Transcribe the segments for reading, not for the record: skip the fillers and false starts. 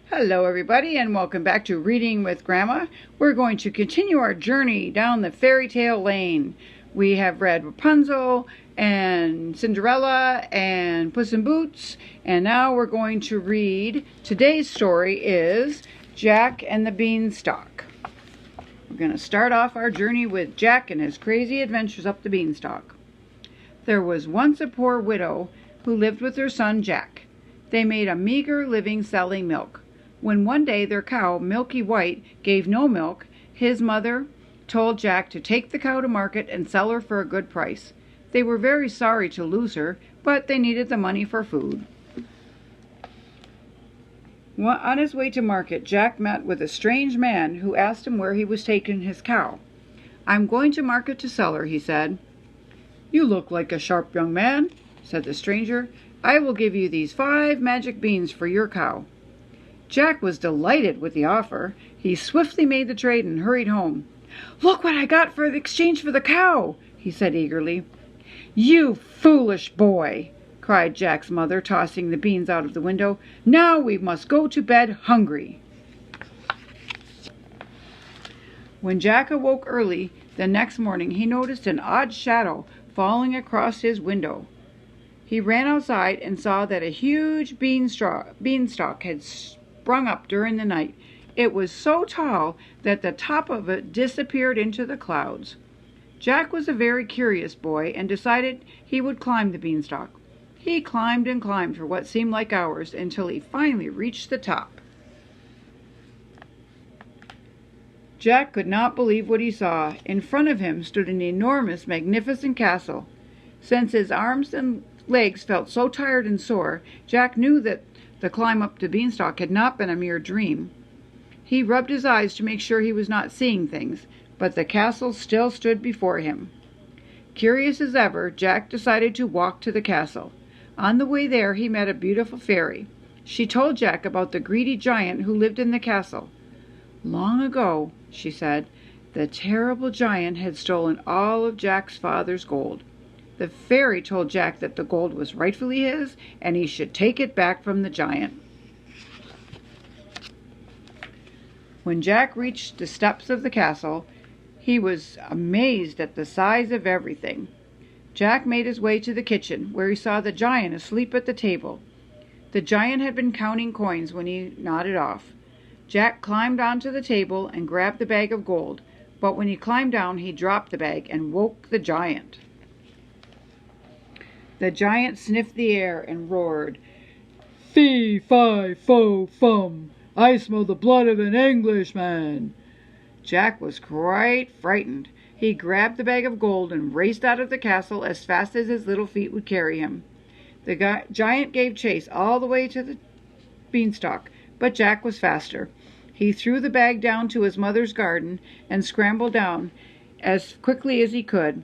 Hello everybody and welcome back to Reading with Grandma. We're going to continue our journey down the fairy tale lane. We have read Rapunzel and Cinderella and Puss in Boots, and now we're going to read, today's story is Jack and the Beanstalk. We're going to start off our journey with Jack and his crazy adventures up the beanstalk. There was once a poor widow who lived with her son Jack. They made a meager living selling milk. When one day their cow, Milky White, gave no milk, his mother told Jack to take the cow to market and sell her for a good price. They were very sorry to lose her, but they needed the money for food. On his way to market, Jack met with a strange man who asked him where he was taking his cow. "I'm going to market to sell her," he said. "You look like a sharp young man," said the stranger. "I will give you these 5 magic beans for your cow." Jack was delighted with the offer. He swiftly made the trade and hurried home. "Look what I got for the exchange for the cow," he said eagerly. "You foolish boy," cried Jack's mother, tossing the beans out of the window. "Now we must go to bed hungry." When Jack awoke early the next morning, he noticed an odd shadow falling across his window. He ran outside and saw that a huge beanstalk had sprung up during the night. It was so tall that the top of it disappeared into the clouds. Jack was a very curious boy and decided he would climb the beanstalk. He climbed and climbed for what seemed like hours until he finally reached the top. Jack could not believe what he saw. In front of him stood an enormous, magnificent castle. Since his arms and legs felt so tired and sore, Jack knew that the climb up the beanstalk had not been a mere dream. He rubbed his eyes to make sure he was not seeing things, but the castle still stood before him. Curious as ever, Jack decided to walk to the castle. On the way there, he met a beautiful fairy. She told Jack about the greedy giant who lived in the castle. "Long ago," she said, "the terrible giant had stolen all of Jack's father's gold. The fairy told Jack that the gold was rightfully his, and he should take it back from the giant." When Jack reached the steps of the castle, he was amazed at the size of everything. Jack made his way to the kitchen, where he saw the giant asleep at the table. The giant had been counting coins when he nodded off. Jack climbed onto the table and grabbed the bag of gold, but when he climbed down, he dropped the bag and woke the giant. The giant sniffed the air and roared, "Fee, fi, fo, fum! I smell the blood of an Englishman!" Jack was quite frightened. He grabbed the bag of gold and raced out of the castle as fast as his little feet would carry him. The giant gave chase all the way to the beanstalk, but Jack was faster. He threw the bag down to his mother's garden and scrambled down as quickly as he could.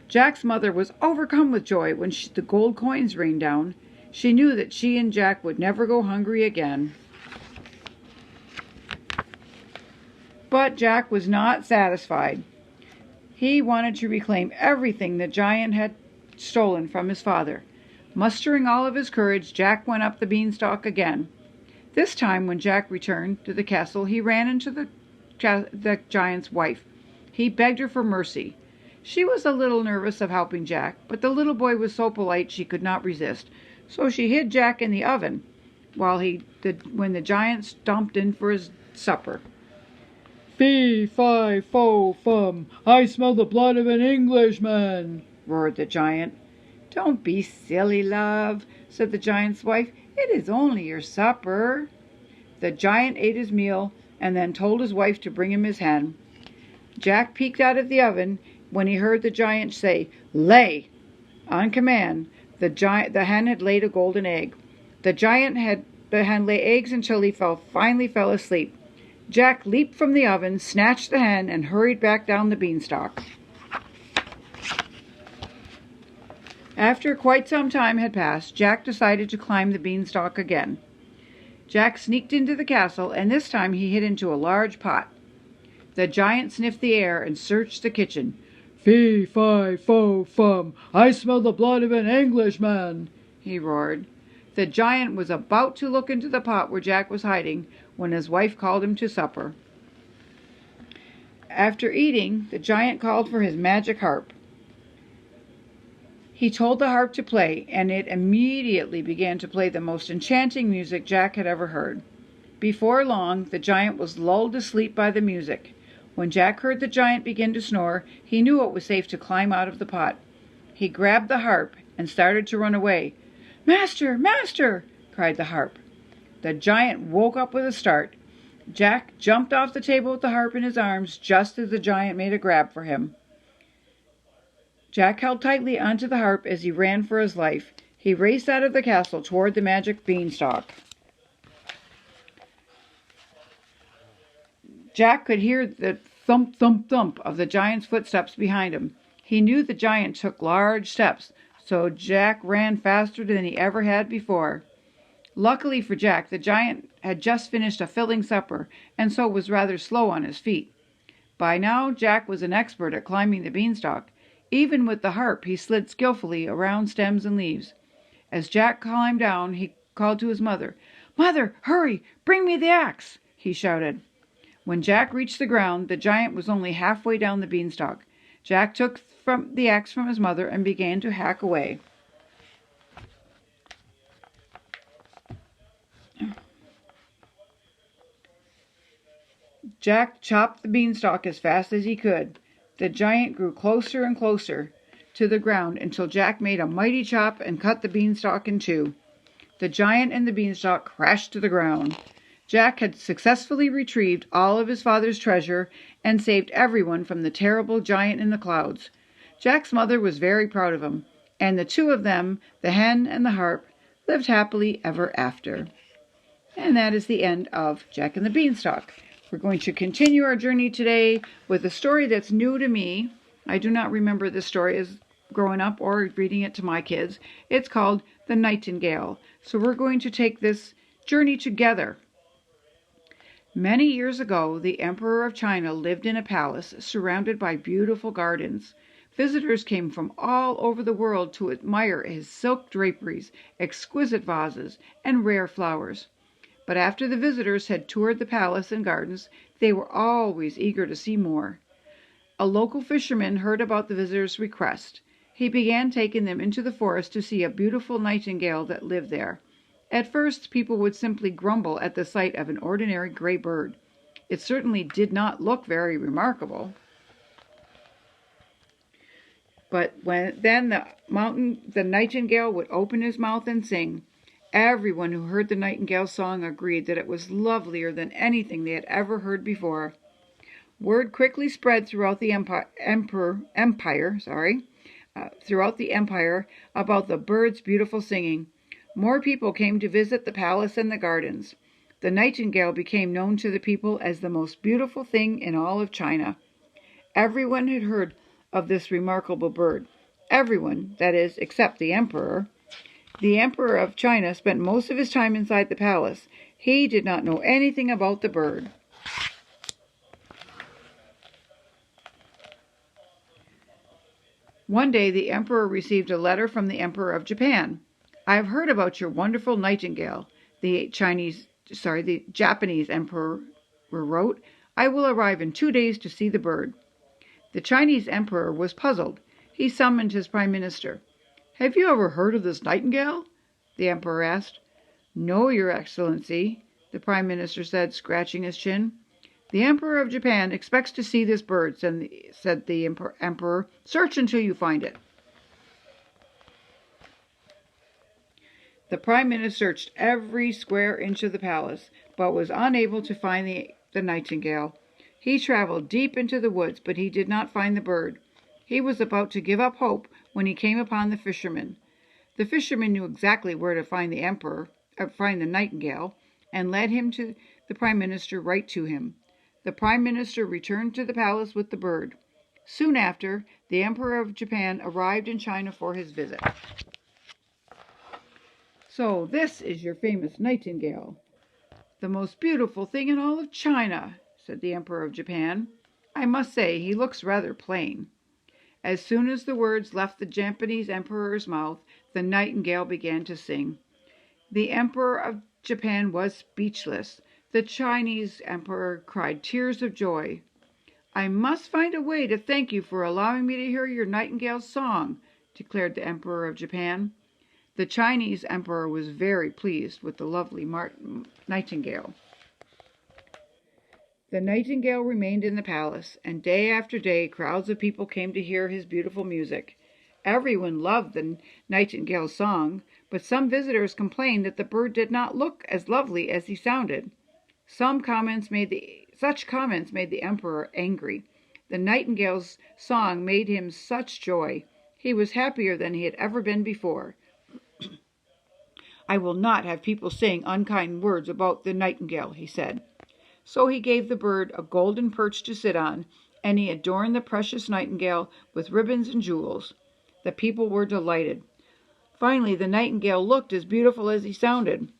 Jack's mother was overcome with joy when the gold coins rained down. She knew that she and Jack would never go hungry again. But Jack was not satisfied. He wanted to reclaim everything the giant had stolen from his father. Mustering all of his courage, Jack went up the beanstalk again. This time, when Jack returned to the castle, he ran into the giant's wife. He begged her for mercy. She was a little nervous of helping Jack, but the little boy was so polite she could not resist. So she hid Jack in the oven when the giant stomped in for his supper. "Fee, fi, fo, fum! I smell the blood of an Englishman!" roared the giant. "Don't be silly, love," said the giant's wife. "It is only your supper." The giant ate his meal and then told his wife to bring him his hen. Jack peeked out of the oven when he heard the giant say, "Lay!" On command, the hen had laid a golden egg. The hen lay eggs until he finally fell asleep. Jack leaped from the oven, snatched the hen, and hurried back down the beanstalk. After quite some time had passed, Jack decided to climb the beanstalk again. Jack sneaked into the castle, and this time he hid into a large pot. The giant sniffed the air and searched the kitchen. "Fee, fi, fo, fum! I smell the blood of an Englishman!" he roared. The giant was about to look into the pot where Jack was hiding when his wife called him to supper. After eating, the giant called for his magic harp. He told the harp to play, and it immediately began to play the most enchanting music Jack had ever heard. Before long, the giant was lulled to sleep by the music. When Jack heard the giant begin to snore, he knew it was safe to climb out of the pot. He grabbed the harp and started to run away. "Master! Master!" cried the harp. The giant woke up with a start. Jack jumped off the table with the harp in his arms just as the giant made a grab for him. Jack held tightly onto the harp as he ran for his life. He raced out of the castle toward the magic beanstalk. Jack could hear the thump, thump, thump of the giant's footsteps behind him. He knew the giant took large steps, so Jack ran faster than he ever had before. Luckily for Jack, the giant had just finished a filling supper, and so was rather slow on his feet. By now, Jack was an expert at climbing the beanstalk. Even with the harp, he slid skillfully around stems and leaves. As Jack climbed down, he called to his mother. "Mother, hurry! Bring me the axe!" he shouted. When Jack reached the ground, the giant was only halfway down the beanstalk. Jack took the axe from his mother and began to hack away. Jack chopped the beanstalk as fast as he could. The giant grew closer and closer to the ground until Jack made a mighty chop and cut the beanstalk in two. The giant and the beanstalk crashed to the ground. Jack had successfully retrieved all of his father's treasure and saved everyone from the terrible giant in the clouds. Jack's mother was very proud of him, and the two of them, the hen and the harp, lived happily ever after. And that is the end of Jack and the Beanstalk. We're going to continue our journey today with a story that's new to me. I do not remember this story as growing up or reading it to my kids. It's called The Nightingale. So we're going to take this journey together. Many years ago, the Emperor of China lived in a palace surrounded by beautiful gardens. Visitors came from all over the world to admire his silk draperies, exquisite vases, and rare flowers. But after the visitors had toured the palace and gardens, they were always eager to see more. A local fisherman heard about the visitors' request. He began taking them into the forest to see a beautiful nightingale that lived there. At first, people would simply grumble at the sight of an ordinary gray bird. It certainly did not look very remarkable. But then the nightingale would open his mouth and sing. Everyone who heard the nightingale's song agreed that it was lovelier than anything they had ever heard before. Word quickly spread throughout the empire about the bird's beautiful singing. More people came to visit the palace and the gardens. The nightingale became known to the people as the most beautiful thing in all of China. Everyone had heard of this remarkable bird. Everyone, that is, except the emperor. The Emperor of China spent most of his time inside the palace. He did not know anything about the bird. One day the Emperor received a letter from the Emperor of Japan. "I have heard about your wonderful nightingale," the Japanese Emperor wrote. "I will arrive in 2 days to see the bird." The Chinese Emperor was puzzled. He summoned his Prime Minister. "Have you ever heard of this nightingale?" the Emperor asked. "No, Your Excellency," the Prime Minister said, scratching his chin. "The Emperor of Japan expects to see this bird," said the Emperor. "Search until you find it." The Prime Minister searched every square inch of the palace, but was unable to find the nightingale. He traveled deep into the woods, but he did not find the bird. He was about to give up hope when he came upon the fisherman. The fisherman knew exactly where to find the nightingale, and led him to the Prime Minister right to him. The Prime Minister returned to the palace with the bird. Soon after, the Emperor of Japan arrived in China for his visit. "So this is your famous nightingale, the most beautiful thing in all of China," said the Emperor of Japan. "I must say he looks rather plain." As soon as the words left the Japanese Emperor's mouth, the nightingale began to sing. The Emperor of Japan was speechless. The Chinese emperor cried tears of joy. "I must find a way to thank you for allowing me to hear your nightingale's song," declared the Emperor of Japan. The Chinese emperor was very pleased with the lovely nightingale. The nightingale remained in the palace, and day after day crowds of people came to hear his beautiful music. Everyone loved the nightingale's song, but some visitors complained that the bird did not look as lovely as he sounded. Such comments made the emperor angry. The nightingale's song made him such joy. He was happier than he had ever been before. "I will not have people saying unkind words about the nightingale," he said. So he gave the bird a golden perch to sit on, and he adorned the precious nightingale with ribbons and jewels. The people were delighted. Finally, the nightingale looked as beautiful as he sounded.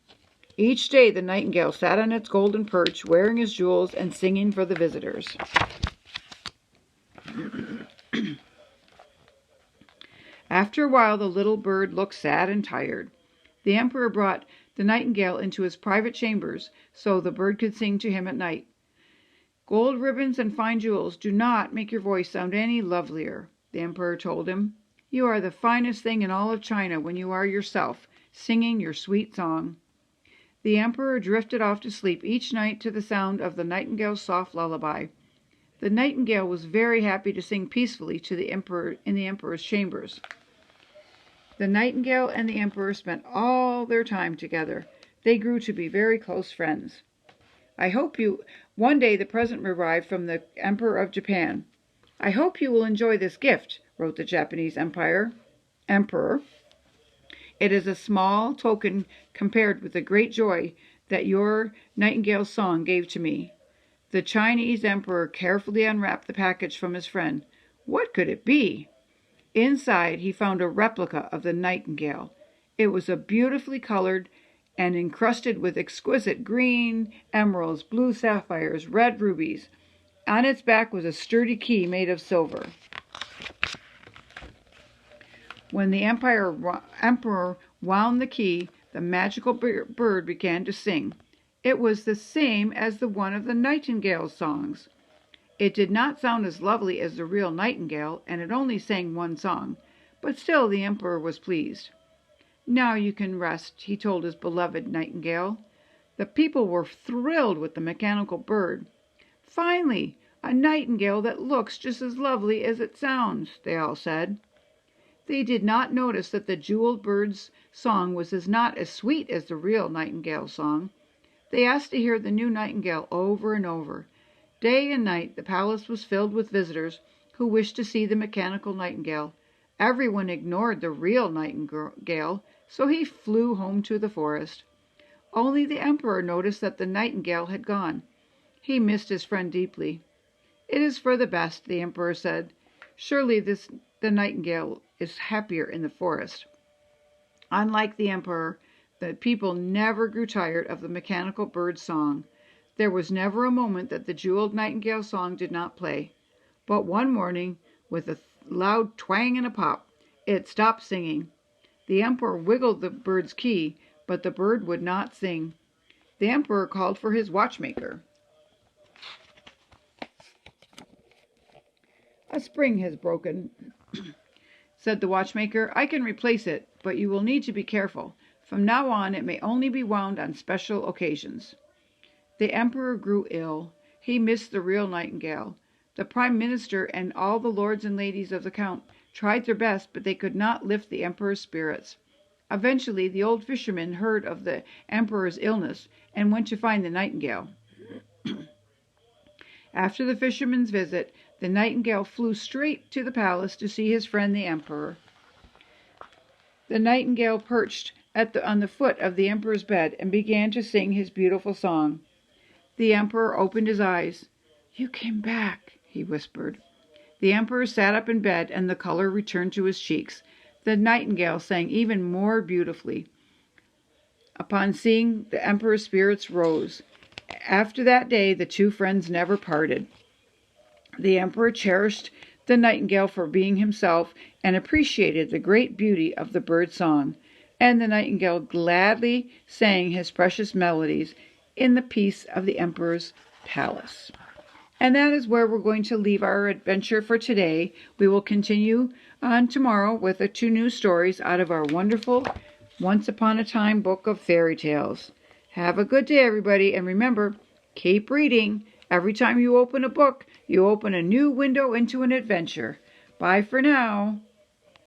Each day the nightingale sat on its golden perch, wearing his jewels and singing for the visitors. After a while the little bird looked sad and tired. The emperor brought the nightingale into his private chambers so the bird could sing to him at night. "Gold ribbons and fine jewels do not make your voice sound any lovelier," the emperor told him. "You are the finest thing in all of China when you are yourself, singing your sweet song." The emperor drifted off to sleep each night to the sound of the nightingale's soft lullaby. The nightingale was very happy to sing peacefully to the emperor in the emperor's chambers. The nightingale and the emperor spent all their time together. They grew to be very close friends. One day the present arrived from the Emperor of Japan. "I hope you will enjoy this gift," wrote the Japanese emperor. "It is a small token compared with the great joy that your nightingale's song gave to me." The Chinese emperor carefully unwrapped the package from his friend. What could it be? Inside he found a replica of the nightingale. It was beautifully colored and encrusted with exquisite green emeralds, blue sapphires, red rubies. On its back was a sturdy key made of silver. When the emperor wound the key, the magical bird began to sing. It was the same as the one of the nightingale's songs. It did not sound as lovely as the real nightingale, and it only sang one song, but still the emperor was pleased. "Now you can rest," he told his beloved nightingale. The people were thrilled with the mechanical bird. "Finally, a nightingale that looks just as lovely as it sounds," they all said. They did not notice that the jeweled bird's song was not as sweet as the real nightingale's song. They asked to hear the new nightingale over and over. Day and night the palace was filled with visitors who wished to see the mechanical nightingale. Everyone ignored the real nightingale, so he flew home to the forest. Only the emperor noticed that the nightingale had gone. He missed his friend deeply. "It is for the best," the emperor said. "Surely the nightingale is happier in the forest." Unlike the emperor, the people never grew tired of the mechanical bird's song. There was never a moment that the jeweled nightingale song did not play. But one morning, with a loud twang and a pop, it stopped singing. The emperor wiggled the bird's key, but the bird would not sing. The emperor called for his watchmaker. "A spring has broken," said the watchmaker. "I can replace it, but you will need to be careful. From now on it may only be wound on special occasions." The emperor grew ill. He missed the real nightingale. The prime minister and all the lords and ladies of the count tried their best, but they could not lift the emperor's spirits. Eventually the old fisherman heard of the emperor's illness and went to find the nightingale. After the fisherman's visit, the nightingale flew straight to the palace to see his friend the emperor. The nightingale perched on the foot of the emperor's bed and began to sing his beautiful song. The emperor opened his eyes. "You came back," he whispered. The emperor sat up in bed, and the color returned to his cheeks. The nightingale sang even more beautifully. Upon seeing the emperor's spirits rose. After that day, the two friends never parted. The emperor cherished the nightingale for being himself and appreciated the great beauty of the bird's song, and the nightingale gladly sang his precious melodies in the peace of the emperor's palace. And that is where we're going to leave our adventure for today. We will continue on tomorrow with the 2 new stories out of our wonderful Once Upon a Time book of fairy tales. Have a good day, everybody, and remember, keep reading. Every time you open a book, you open a new window into an adventure. Bye for now.